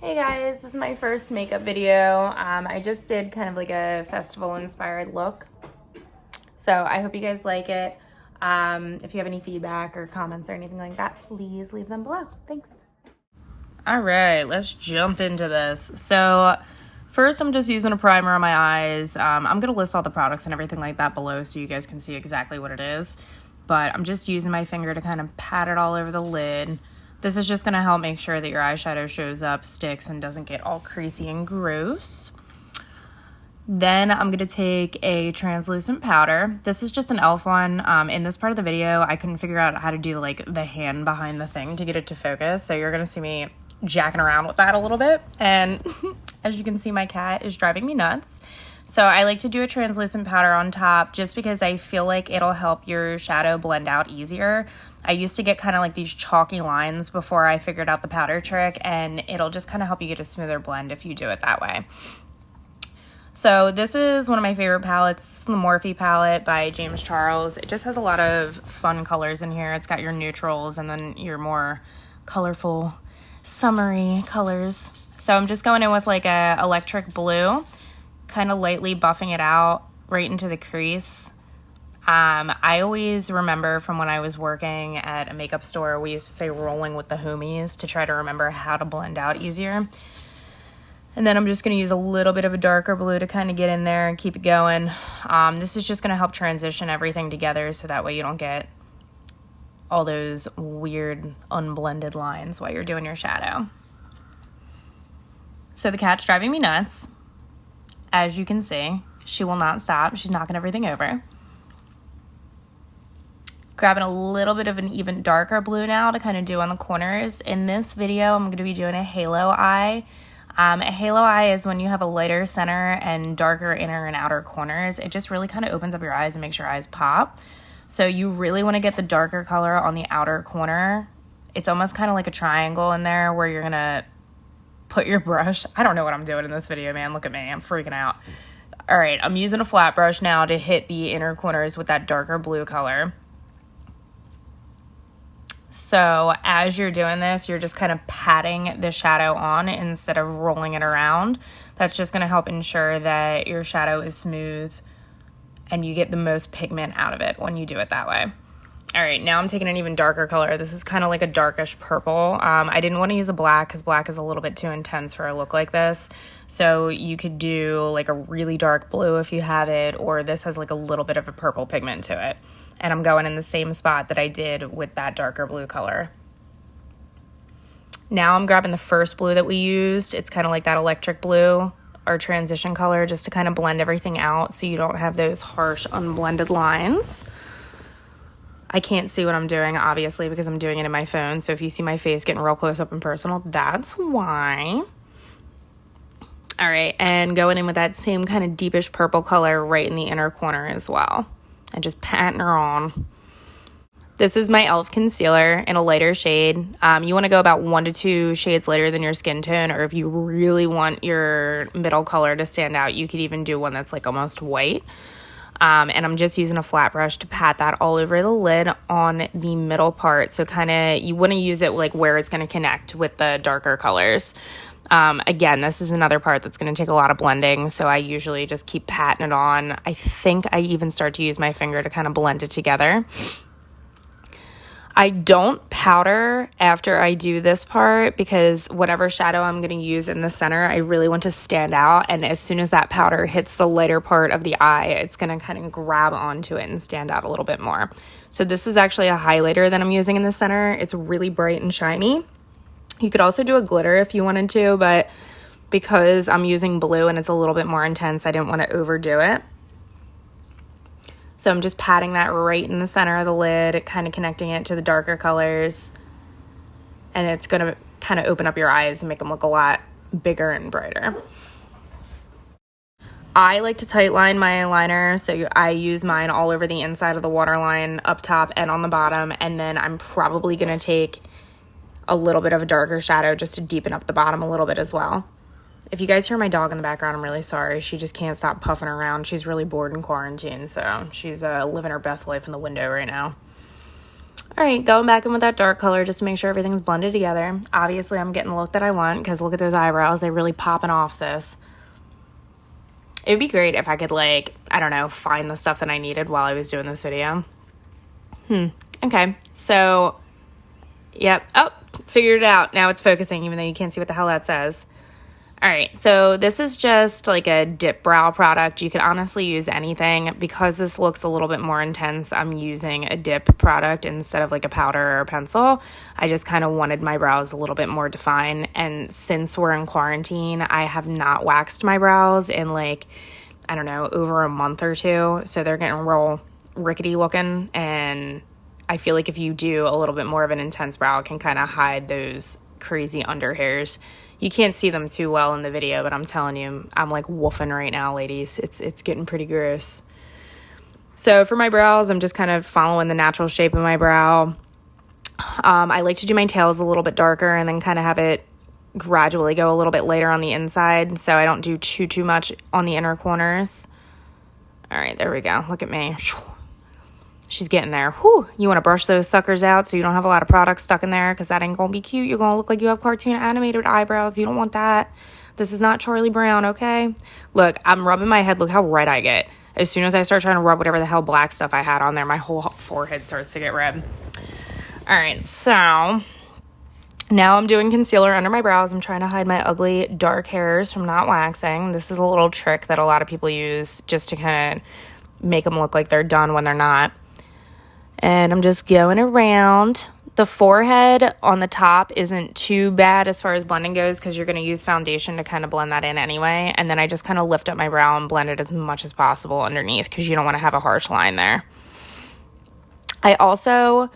Hey guys, this is my first makeup video. I just did kind of like a festival inspired look. So I hope you guys like it. If you have any feedback or comments or anything like that, please leave them below. Thanks. All right, let's jump into this. So first I'm just using a primer on my eyes. I'm gonna list all the products and everything like that below so you guys can see exactly what it is. But I'm just using my finger to kind of pat it all over the lid. This is just going to help make sure that your eyeshadow shows up, sticks, and doesn't get all creasy and gross. Then I'm going to take a translucent powder. This is just an e.l.f. one. In this part of the video, I couldn't figure out how to do like the hand behind the thing to get it to focus. So you're going to see me jacking around with that a little bit. And as you can see, my cat is driving me nuts. So I like to do a translucent powder on top just because I feel like it'll help your shadow blend out easier. I used to get kind of like these chalky lines before I figured out the powder trick, and it'll just kind of help you get a smoother blend if you do it that way. So this is one of my favorite palettes. This is the Morphe palette by James Charles. It just has a lot of fun colors in here. It's got your neutrals and then your more colorful, summery colors. So I'm just going in with like a electric blue, kind of lightly buffing it out right into the crease. I always remember from when I was working at a makeup store, we used to say rolling with the homies to try to remember how to blend out easier. And then I'm just going to use a little bit of a darker blue to kind of get in there and keep it going. This is just going to help transition everything together so that way you don't get all those weird unblended lines while you're doing your shadow. So the cat's driving me nuts. As you can see, she will not stop. She's knocking everything over. Grabbing a little bit of an even darker blue now to kind of do on the corners. In this video, I'm going to be doing a halo eye. A halo eye is when you have a lighter center and darker inner and outer corners. It just really kind of opens up your eyes and makes your eyes pop. So you really want to get the darker color on the outer corner. It's almost kind of like a triangle in there where you're going to put your brush. I don't know what I'm doing in this video, man. Look at me. I'm freaking out. All right, I'm using a flat brush now to hit the inner corners with that darker blue color. So as you're doing this, you're just kind of patting the shadow on instead of rolling it around. That's just going to help ensure that your shadow is smooth and you get the most pigment out of it when you do it that way. All right, now I'm taking an even darker color. This is kind of like a darkish purple. I didn't want to use a black because black is a little bit too intense for a look like this. So you could do like a really dark blue if you have it, or this has like a little bit of a purple pigment to it. And I'm going in the same spot that I did with that darker blue color. Now I'm grabbing the first blue that we used. It's kind of like that electric blue or transition color just to kind of blend everything out so you don't have those harsh unblended lines. I can't see what I'm doing, obviously, because I'm doing it in my phone. So if you see my face getting real close up and personal, that's why. All right, and going in with that same kind of deepish purple color right in the inner corner as well. And just patting her on. This is my e.l.f. concealer in a lighter shade. You want to go about 1 to 2 shades lighter than your skin tone, or if you really want your middle color to stand out, you could even do one that's like almost white. And I'm just using a flat brush to pat that all over the lid on the middle part. So kind of, you want to use it like where it's going to connect with the darker colors. Again, this is another part that's going to take a lot of blending, so I usually just keep patting it on. I think I even start to use my finger to kind of blend it together. I don't powder after I do this part because whatever shadow I'm going to use in the center, I really want to stand out, and as soon as that powder hits the lighter part of the eye, it's going to kind of grab onto it and stand out a little bit more. So this is actually a highlighter that I'm using in the center. It's really bright and shiny. You could also do a glitter if you wanted to, but because I'm using blue and it's a little bit more intense, I didn't want to overdo it. So I'm just patting that right in the center of the lid, kind of connecting it to the darker colors. And it's going to kind of open up your eyes and make them look a lot bigger and brighter. I like to tight line my eyeliner, so I use mine all over the inside of the waterline, up top and on the bottom. And then I'm probably going to take a little bit of a darker shadow just to deepen up the bottom a little bit as well. If you guys hear my dog in the background, I'm really sorry. She just can't stop puffing around. She's really bored in quarantine, so she's living her best life in the window right now. All right, going back in with that dark color just to make sure everything's blended together. Obviously, I'm getting the look that I want because look at those eyebrows. They're really popping off, sis. It would be great if I could, like, I don't know, find the stuff that I needed while I was doing this video. Okay, so, yep. Oh, figured it out. Now it's focusing, even though you can't see what the hell that says. All right, so this is just like a dip brow product. You could honestly use anything. Because this looks a little bit more intense, I'm using a dip product instead of like a powder or a pencil. I just kind of wanted my brows a little bit more defined. And since we're in quarantine, I have not waxed my brows in like, I don't know, over a month or two. So they're getting real rickety looking. And I feel like if you do a little bit more of an intense brow, it can kind of hide those crazy under hairs. You can't see them too well in the video, but I'm telling you, I'm like woofing right now, ladies. It's getting pretty gross. So for my brows, I'm just kind of following the natural shape of my brow. I like to do my tails a little bit darker and then kind of have it gradually go a little bit lighter on the inside, so I don't do too much on the inner corners. All right, there we go. Look at me. She's getting there. Whew. You want to brush those suckers out so you don't have a lot of product stuck in there because that ain't going to be cute. You're going to look like you have cartoon animated eyebrows. You don't want that. This is not Charlie Brown, okay? Look, I'm rubbing my head. Look how red I get. As soon as I start trying to rub whatever the hell black stuff I had on there, my whole forehead starts to get red. All right, so now I'm doing concealer under my brows. I'm trying to hide my ugly dark hairs from not waxing. This is a little trick that a lot of people use just to kind of make them look like they're done when they're not. And I'm just going around. The forehead on the top isn't too bad as far as blending goes because you're going to use foundation to kind of blend that in anyway. And then I just kind of lift up my brow and blend it as much as possible underneath because you don't want to have a harsh line there. I also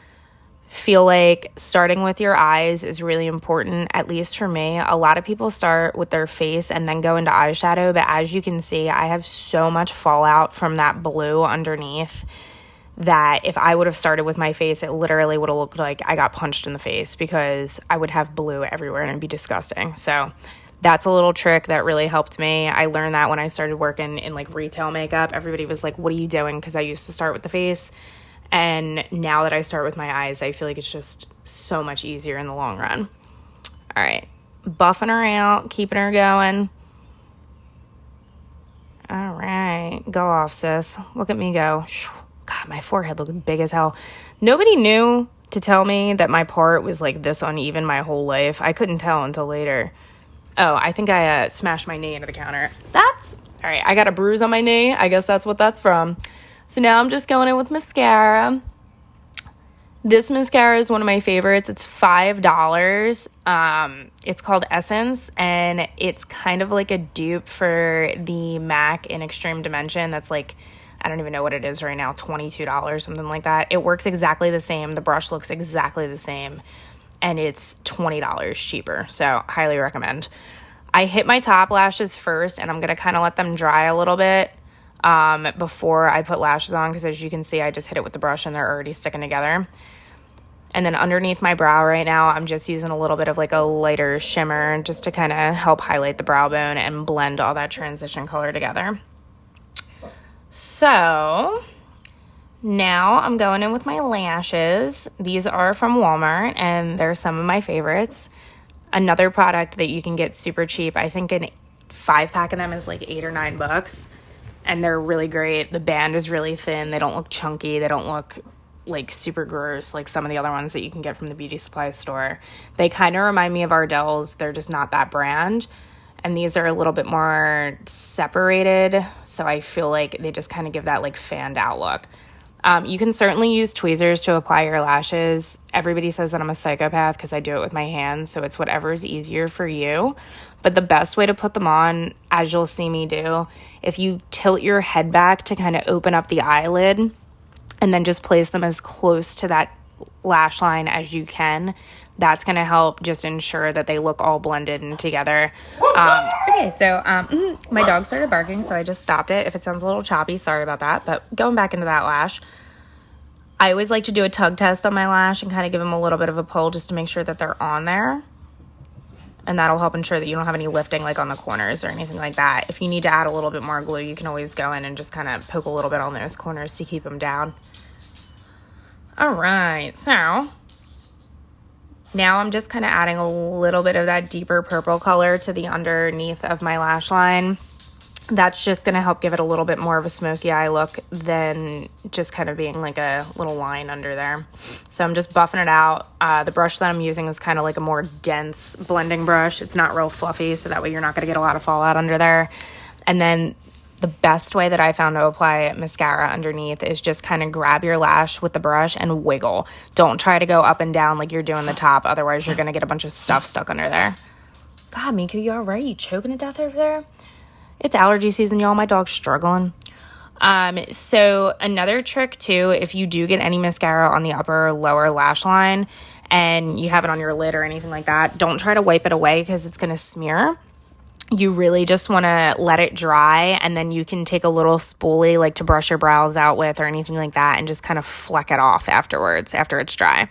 feel like starting with your eyes is really important, at least for me. A lot of people start with their face and then go into eyeshadow. But as you can see, I have so much fallout from that blue underneath that if I would have started with my face, it literally would have looked like I got punched in the face because I would have blue everywhere and it'd be disgusting. So that's a little trick that really helped me. I learned that when I started working in like retail makeup. Everybody was like, what are you doing? Because I used to start with the face. And now that I start with my eyes, I feel like it's just so much easier in the long run. All right, buffing her out, keeping her going. All right, go off, sis. Look at me go. God, my forehead looking big as hell. Nobody knew to tell me that my part was like this uneven my whole life. I couldn't tell until later. Oh, I think I smashed my knee into the counter. All right, I got a bruise on my knee. I guess that's what that's from. So now I'm just going in with mascara. This mascara is one of my favorites. It's $5. It's called Essence, and it's kind of like a dupe for the MAC in Extreme Dimension. That's like, I don't even know what it is right now, $22, something like that. It works exactly the same. The brush looks exactly the same, and it's $20 cheaper, so highly recommend. I hit my top lashes first, and I'm going to kind of let them dry a little bit before I put lashes on, because as you can see, I just hit it with the brush, and they're already sticking together. And then underneath my brow right now, I'm just using a little bit of like a lighter shimmer just to kind of help highlight the brow bone and blend all that transition color together. So now I'm going in with my lashes. These are from Walmart, and they're some of my favorites. Another product that you can get super cheap, I think a 5-pack of them is like $8 or $9, and they're really great. The band is really thin. They don't look chunky. They don't look like super gross like some of the other ones that you can get from the beauty supply store. They kind of remind me of Ardell's. They're just not that brand. And these are a little bit more separated, so I feel like they just kind of give that like fanned out look. You can certainly use tweezers to apply your lashes. Everybody says that I'm a psychopath because I do it with my hands, so it's whatever is easier for you. But the best way to put them on, as you'll see me do, if you tilt your head back to kind of open up the eyelid and then just place them as close to that lash line as you can, that's going to help just ensure that they look all blended and together. Okay, so my dog started barking, so I just stopped it. If it sounds a little choppy, sorry about that. But going back into that lash, I always like to do a tug test on my lash and kind of give them a little bit of a pull just to make sure that they're on there. And that'll help ensure that you don't have any lifting like on the corners or anything like that. If you need to add a little bit more glue, you can always go in and just kind of poke a little bit on those corners to keep them down. All right, so now I'm just kind of adding a little bit of that deeper purple color to the underneath of my lash line. That's just going to help give it a little bit more of a smoky eye look than just kind of being like a little line under there. So I'm just buffing it out. The brush that I'm using is kind of like a more dense blending brush. It's not real fluffy, so that way you're not going to get a lot of fallout under there. And then the best way that I found to apply mascara underneath is just kind of grab your lash with the brush and wiggle. Don't try to go up and down like you're doing the top. Otherwise, you're going to get a bunch of stuff stuck under there. God, Miku, you all right? You choking to death over there? It's allergy season, y'all. My dog's struggling. So another trick too, if you do get any mascara on the upper or lower lash line and you have it on your lid or anything like that, don't try to wipe it away because it's going to smear. You really just want to let it dry, and then you can take a little spoolie like to brush your brows out with or anything like that and just kind of fleck it off afterwards after it's dry.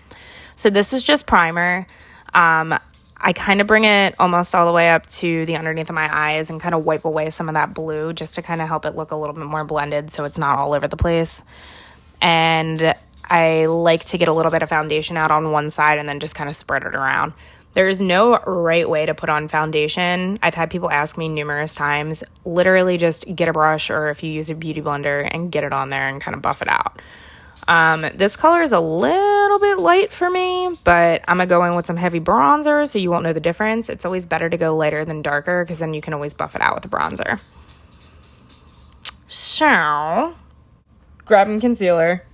So this is just primer. I kind of bring it almost all the way up to the underneath of my eyes and kind of wipe away some of that blue just to kind of help it look a little bit more blended so it's not all over the place. And I like to get a little bit of foundation out on one side and then just kind of spread it around. There's no right way to put on foundation. I've had people ask me numerous times. Literally just get a brush, or if you use a beauty blender, and get it on there and kind of buff it out. This color is a little bit light for me, but I'm gonna go in with some heavy bronzer so you won't know the difference. It's always better to go lighter than darker because then you can always buff it out with the bronzer. So, grabbing concealer,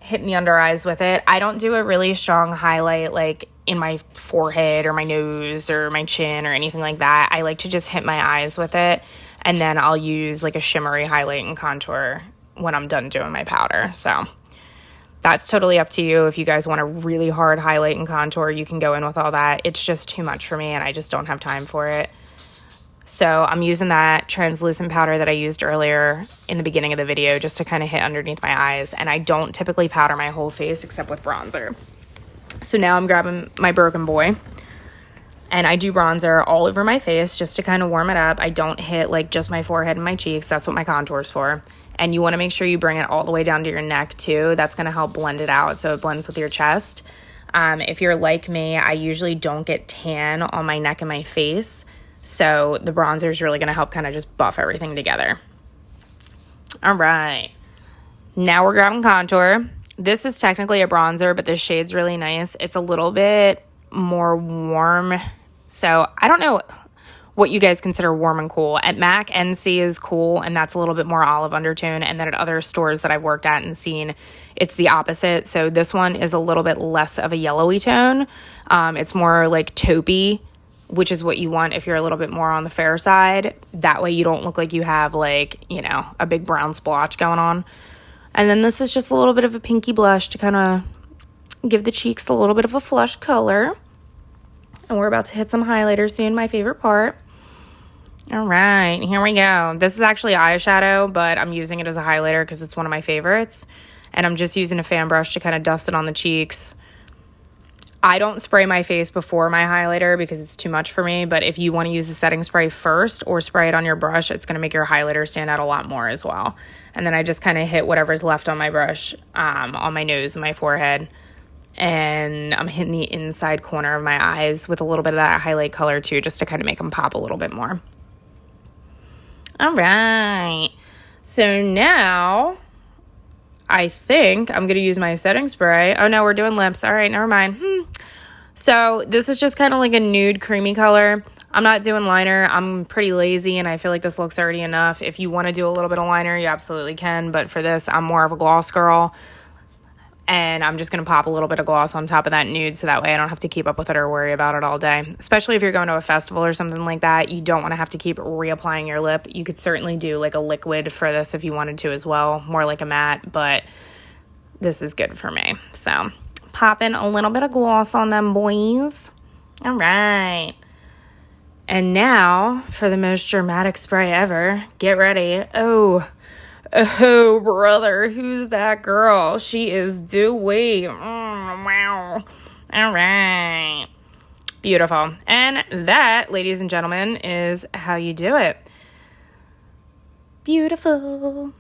hitting the under eyes with it. I don't do a really strong highlight like in my forehead or my nose or my chin or anything like that. I like to just hit my eyes with it, and then I'll use like a shimmery highlight and contour when I'm done doing my powder. So that's totally up to you. If you guys want a really hard highlight and contour, you can go in with all that. It's just too much for me and I just don't have time for it. So I'm using that translucent powder that I used earlier in the beginning of the video just to kind of hit underneath my eyes. And I don't typically powder my whole face except with bronzer. So now I'm grabbing my Broken Boy and I do bronzer all over my face just to kind of warm it up. I don't hit like just my forehead and my cheeks. That's what my contour's for. And you want to make sure you bring it all the way down to your neck too. That's going to help blend it out so it blends with your chest. If you're like me, I usually don't get tan on my neck and my face. So the bronzer is really going to help kind of just buff everything together. All right. Now we're grabbing contour. This is technically a bronzer, but the shade's really nice. It's a little bit more warm. So I don't know what you guys consider warm and cool. At MAC, NC is cool, and that's a little bit more olive undertone. And then at other stores that I've worked at and seen, it's the opposite. So this one is a little bit less of a yellowy tone. It's more like taupey, which is what you want if you're a little bit more on the fair side. That way you don't look like you have like, you know, a big brown splotch going on. And then this is just a little bit of a pinky blush to kind of give the cheeks a little bit of a flush color. And we're about to hit some highlighter soon, my favorite part. All right, here we go. This is actually eyeshadow, but I'm using it as a highlighter because it's one of my favorites. And I'm just using a fan brush to kind of dust it on the cheeks. I don't spray my face before my highlighter because it's too much for me. But if you want to use the setting spray first or spray it on your brush, it's going to make your highlighter stand out a lot more as well. And then I just kind of hit whatever's left on my brush on my nose and my forehead. And I'm hitting the inside corner of my eyes with a little bit of that highlight color too, just to kind of make them pop a little bit more. All right, so now I think I'm going to use my setting spray. Oh, no, we're doing lips. All right, never mind. So this is just kind of like a nude creamy color. I'm not doing liner. I'm pretty lazy, and I feel like this looks already enough. If you want to do a little bit of liner, you absolutely can. But for this, I'm more of a gloss girl. And I'm just going to pop a little bit of gloss on top of that nude so that way I don't have to keep up with it or worry about it all day. Especially if you're going to a festival or something like that, you don't want to have to keep reapplying your lip. You could certainly do like a liquid for this if you wanted to as well, more like a matte, but this is good for me. So popping a little bit of gloss on them boys. All right. And now for the most dramatic spray ever. Get ready. Oh, brother, who's that girl? She is dewy. Wow. All right. Beautiful. And that, ladies and gentlemen, is how you do it. Beautiful.